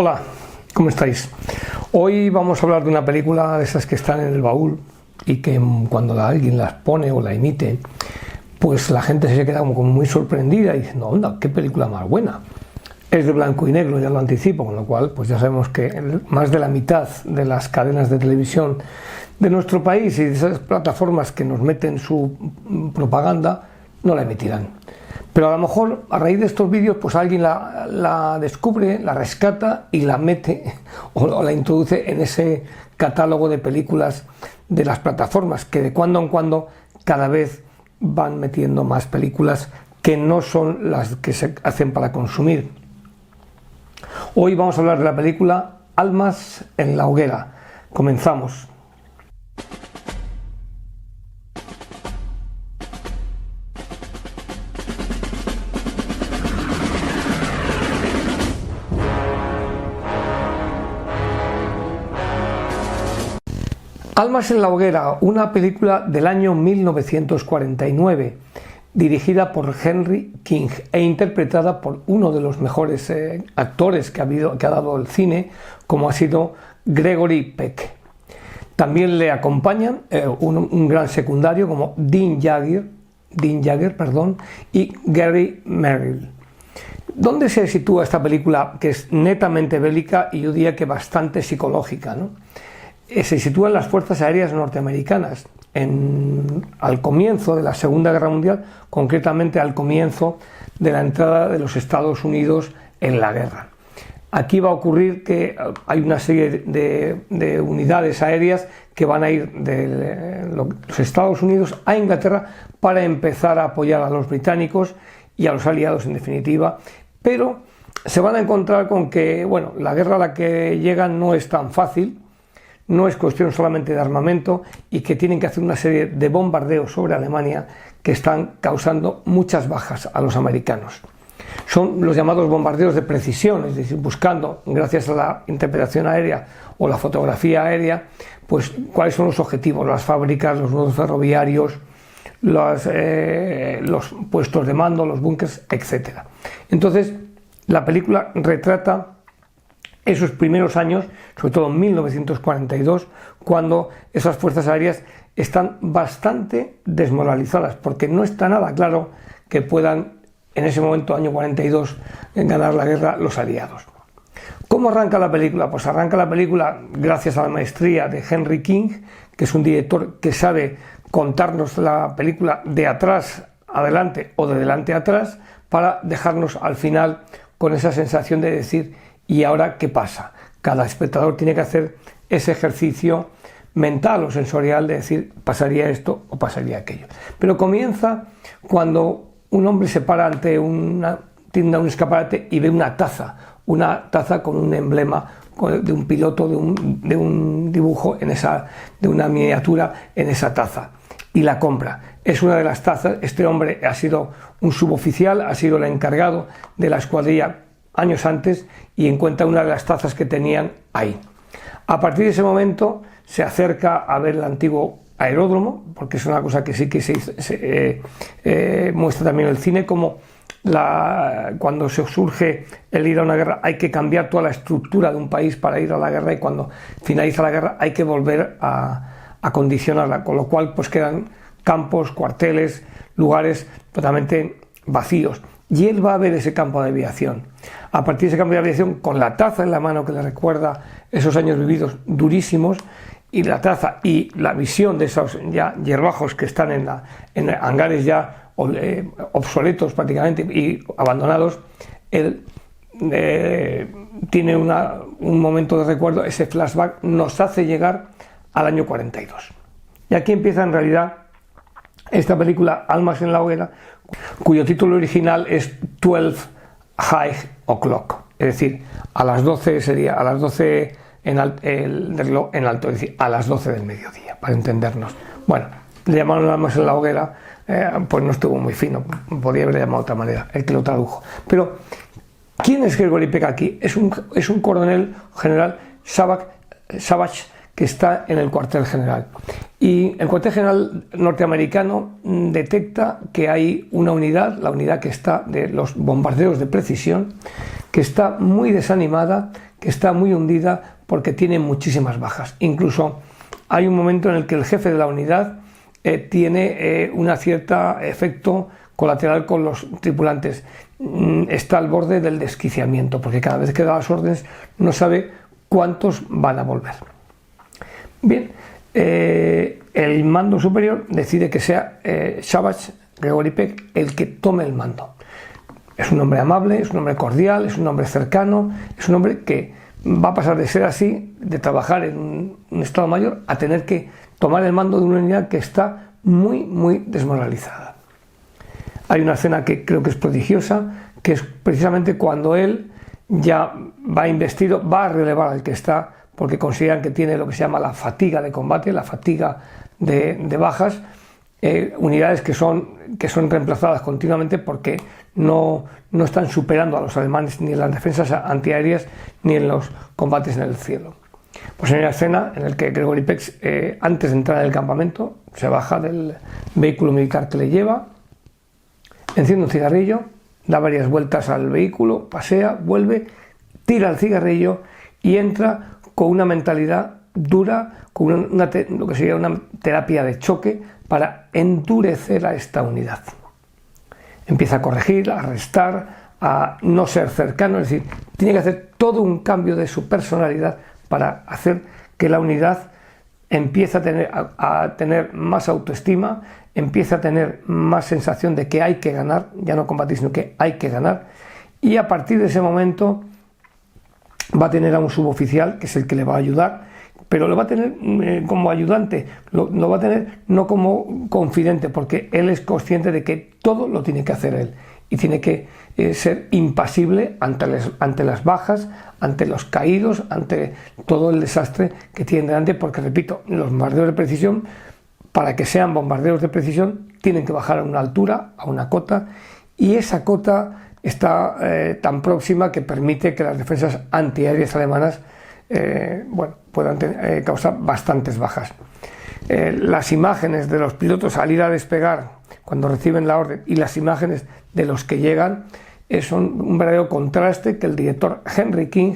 Hola, ¿cómo estáis? Hoy vamos a hablar de una película de esas que están en el baúl y que cuando alguien las pone o la emite, pues la gente se queda como muy sorprendida y diciendo, onda, qué película más buena. Es de blanco y negro, ya lo anticipo, con lo cual pues ya sabemos que más de la mitad de las cadenas de televisión de nuestro país y de esas plataformas que nos meten su propaganda no la emitirán. Pero a lo mejor a raíz de estos vídeos pues alguien la descubre, la rescata y la mete o la introduce en ese catálogo de películas de las plataformas que de cuando en cuando cada vez van metiendo más películas que no son las que se hacen para consumir. Hoy vamos a hablar de la película Almas en la hoguera. Comenzamos. Almas en la hoguera, una película del año 1949, dirigida por Henry King e interpretada por uno de los mejores actores que ha dado el cine, como ha sido Gregory Peck. También le acompañan un gran secundario como Dean Jagger, y Gary Merrill. ¿Dónde se sitúa esta película, que es netamente bélica y yo diría que bastante psicológica, ¿no? Se sitúa en las Fuerzas Aéreas Norteamericanas, al comienzo de la Segunda Guerra Mundial, concretamente al comienzo de la entrada de los Estados Unidos en la guerra. Aquí va a ocurrir que hay una serie de unidades aéreas que van a ir de los Estados Unidos a Inglaterra para empezar a apoyar a los británicos y a los aliados en definitiva, pero se van a encontrar con que la guerra a la que llegan no es tan fácil. No es cuestión solamente de armamento y que tienen que hacer una serie de bombardeos sobre Alemania que están causando muchas bajas a los americanos. Son los llamados bombardeos de precisión, es decir, buscando, gracias a la interpretación aérea o la fotografía aérea, pues cuáles son los objetivos, las fábricas, los nudos ferroviarios, los puestos de mando, los búnkers, etc. Entonces, la película retrata esos primeros años, sobre todo en 1942, cuando esas fuerzas aéreas están bastante desmoralizadas, porque no está nada claro que puedan, en ese momento, año 42, ganar la guerra los aliados. ¿Cómo arranca la película? Pues arranca la película gracias a la maestría de Henry King, que es un director que sabe contarnos la película de atrás adelante o de delante a atrás, para dejarnos al final con esa sensación de decir, ¿y ahora qué pasa? Cada espectador tiene que hacer ese ejercicio mental o sensorial de decir, pasaría esto o pasaría aquello. Pero comienza cuando un hombre se para ante una tienda, un escaparate, y ve una taza con un emblema de un piloto, de un dibujo, de una miniatura en esa taza, y la compra. Es una de las tazas. Este hombre ha sido un suboficial, ha sido el encargado de la escuadrilla años antes, y encuentra una de las tazas que tenían ahí. A partir de ese momento se acerca a ver el antiguo aeródromo, porque es una cosa que sí que se muestra también el cine, como cuando se surge el ir a una guerra hay que cambiar toda la estructura de un país para ir a la guerra, y cuando finaliza la guerra hay que volver a acondicionarla, con lo cual pues quedan campos, cuarteles, lugares totalmente vacíos. Y él va a ver ese campo de aviación. A partir de ese campo de aviación, con la taza en la mano que le recuerda esos años vividos durísimos, y la taza y la visión de esos ya hierbajos que están en hangares ya obsoletos prácticamente y abandonados, él tiene un momento de recuerdo. Ese flashback nos hace llegar al año 42. Y aquí empieza en realidad esta película Almas en la hoguera, cuyo título original es 12 High O'Clock, es decir, a las 12 sería a las 12 en alto, es decir, a las 12 del mediodía, para entendernos. Bueno, le llamaron Almas en la hoguera, pues no estuvo muy fino, podría haberle llamado de otra manera, el que lo tradujo. Pero, ¿quién es Gregory Peck aquí? Es un coronel general Savage, que está en el cuartel general. Y el cuartel general norteamericano detecta que hay una unidad, la unidad que está de los bombardeos de precisión, que está muy desanimada, que está muy hundida porque tiene muchísimas bajas. Incluso hay un momento en el que el jefe de la unidad tiene un cierto efecto colateral con los tripulantes. Está al borde del desquiciamiento, porque cada vez que da las órdenes no sabe cuántos van a volver. Bien, el mando superior decide que sea Savage, Gregory Peck, el que tome el mando. Es un hombre amable, es un hombre cordial, es un hombre cercano, es un hombre que va a pasar de ser así, de trabajar en un estado mayor, a tener que tomar el mando de una unidad que está muy, muy desmoralizada. Hay una escena que creo que es prodigiosa, que es precisamente cuando él ya va investido, va a relevar al que está, porque consideran que tiene lo que se llama la fatiga de combate, la fatiga de bajas, unidades que son reemplazadas continuamente porque no están superando a los alemanes ni en las defensas antiaéreas ni en los combates en el cielo. Pues hay una escena en la que Gregory Peck, antes de entrar en el campamento, se baja del vehículo militar que le lleva, enciende un cigarrillo, da varias vueltas al vehículo, pasea, vuelve, tira el cigarrillo y entra con una mentalidad dura, con lo que sería una terapia de choque para endurecer a esta unidad. Empieza a corregir, a restar, a no ser cercano, es decir, tiene que hacer todo un cambio de su personalidad para hacer que la unidad empiece a tener más autoestima, empieza a tener más sensación de que hay que ganar, ya no combatir, sino que hay que ganar, y a partir de ese momento va a tener a un suboficial que es el que le va a ayudar, pero lo va a tener como ayudante, lo va a tener no como confidente, porque él es consciente de que todo lo tiene que hacer él y tiene que ser impasible ante las bajas, ante los caídos, ante todo el desastre que tienen delante, porque repito, los bombardeos de precisión, para que sean bombardeos de precisión, tienen que bajar a una altura, a una cota, y esa cota está tan próxima que permite que las defensas antiaéreas alemanas puedan causar bastantes bajas. Las imágenes de los pilotos al ir a despegar cuando reciben la orden y las imágenes de los que llegan son un verdadero contraste que el director Henry King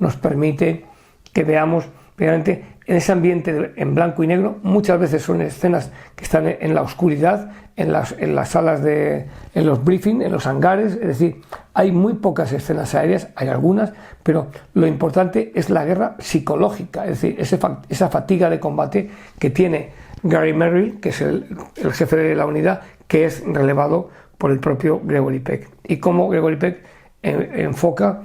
nos permite que veamos realmente en ese ambiente en blanco y negro. Muchas veces son escenas que están en la oscuridad, en las salas en los briefings, en los hangares, es decir, hay muy pocas escenas aéreas, hay algunas, pero lo importante es la guerra psicológica, es decir, esa fatiga de combate que tiene Gary Merrill, que es el jefe de la unidad, que es relevado por el propio Gregory Peck, y cómo Gregory Peck enfoca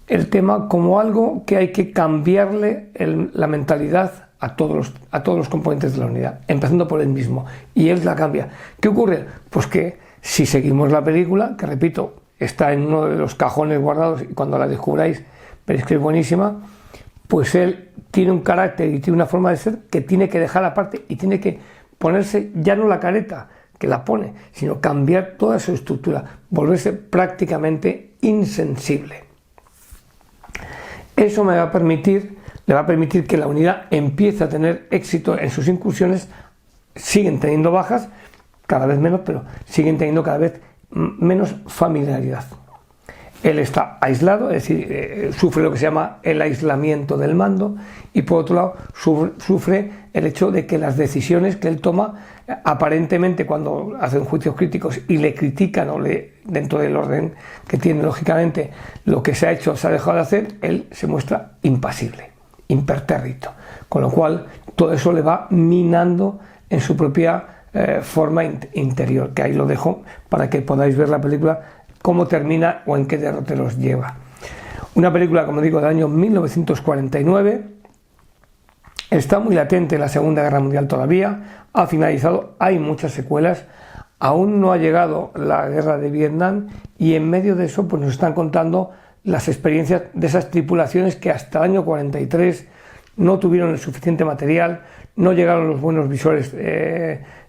el tema como algo que hay que cambiarle la mentalidad a todos los componentes de la unidad, empezando por él mismo, y él la cambia. ¿Qué ocurre? Pues que si seguimos la película, que repito, está en uno de los cajones guardados y cuando la descubráis veréis que es buenísima, pues él tiene un carácter y tiene una forma de ser que tiene que dejar aparte y tiene que ponerse ya no la careta que la pone, sino cambiar toda su estructura, volverse prácticamente insensible. Eso le va a permitir que la unidad empiece a tener éxito en sus incursiones. Siguen teniendo bajas, cada vez menos, pero siguen teniendo cada vez menos familiaridad. Él está aislado, es decir, sufre lo que se llama el aislamiento del mando, y por otro lado sufre el hecho de que las decisiones que él toma, aparentemente cuando hacen juicios críticos y le critican dentro del orden que tiene lógicamente lo que se ha hecho, se ha dejado de hacer, él se muestra impasible, impertérrito, con lo cual todo eso le va minando en su propia forma interior, que ahí lo dejo para que podáis ver la película cómo termina o en qué derroteros lleva. Una película, como digo, del año 1949, está muy latente en la Segunda Guerra Mundial todavía, ha finalizado, hay muchas secuelas, aún no ha llegado la guerra de Vietnam, y en medio de eso pues nos están contando las experiencias de esas tripulaciones que hasta el año 43 no tuvieron el suficiente material, no llegaron los buenos visores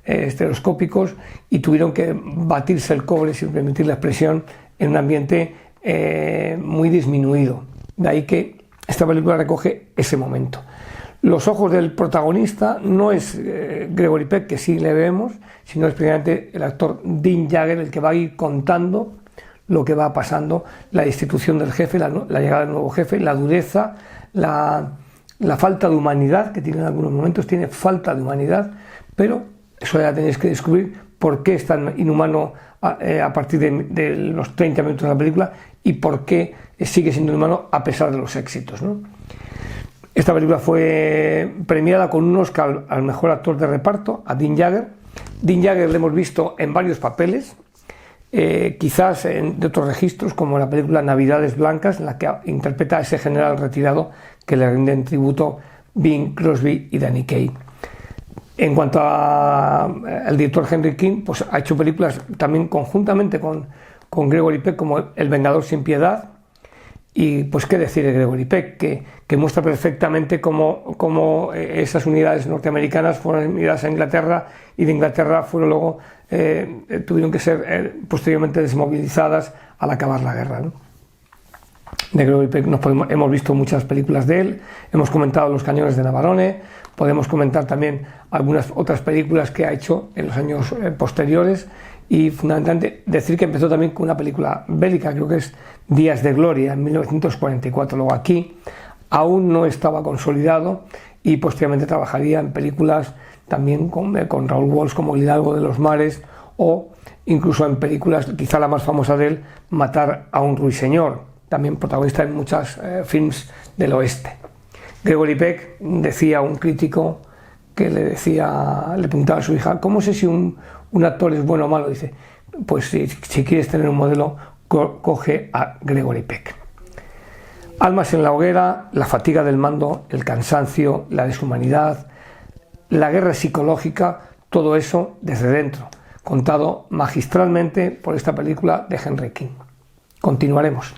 estereoscópicos y tuvieron que batirse el cobre, sin permitir la expresión, en un ambiente muy disminuido. De ahí que esta película recoge ese momento. Los ojos del protagonista no es Gregory Peck, que sí le vemos, sino es precisamente el actor Dean Jagger el que va a ir contando lo que va pasando, la destitución del jefe, la llegada del nuevo jefe, la dureza, la falta de humanidad, que tiene en algunos momentos, tiene falta de humanidad, pero eso ya tenéis que descubrir por qué es tan inhumano a partir de los 30 minutos de la película y por qué sigue siendo inhumano a pesar de los éxitos, ¿no? Esta película fue premiada con un Oscar al mejor actor de reparto, a Dean Jagger. Dean Jagger lo hemos visto en varios papeles, quizás de otros registros, como la película Navidades Blancas, en la que interpreta a ese general retirado que le rinden tributo Bing Crosby y Danny Kaye. En cuanto al director Henry King, pues ha hecho películas también conjuntamente con Gregory Peck, como El Vengador sin Piedad. Y pues qué decir de Gregory Peck, que muestra perfectamente cómo esas unidades norteamericanas fueron enviadas a Inglaterra y de Inglaterra fueron luego tuvieron que ser posteriormente desmovilizadas al acabar la guerra, ¿no? De Gregory Peck hemos visto muchas películas de él, hemos comentado Los cañones de Navarone, podemos comentar también algunas otras películas que ha hecho en los años posteriores. Y fundamentalmente decir que empezó también con una película bélica, creo que es Días de Gloria, en 1944. Luego aquí aún no estaba consolidado y posteriormente trabajaría en películas también con Raúl Walsh como El Hidalgo de los Mares, o incluso en películas, quizá la más famosa de él, Matar a un ruiseñor, también protagonista en muchos films del oeste. Gregory Peck decía, un crítico que le preguntaba a su hija, ¿cómo sé si un actor es bueno o malo? Dice, pues si quieres tener un modelo, coge a Gregory Peck. Almas en la hoguera, la fatiga del mando, el cansancio, la deshumanidad, la guerra psicológica, todo eso desde dentro, contado magistralmente por esta película de Henry King. Continuaremos.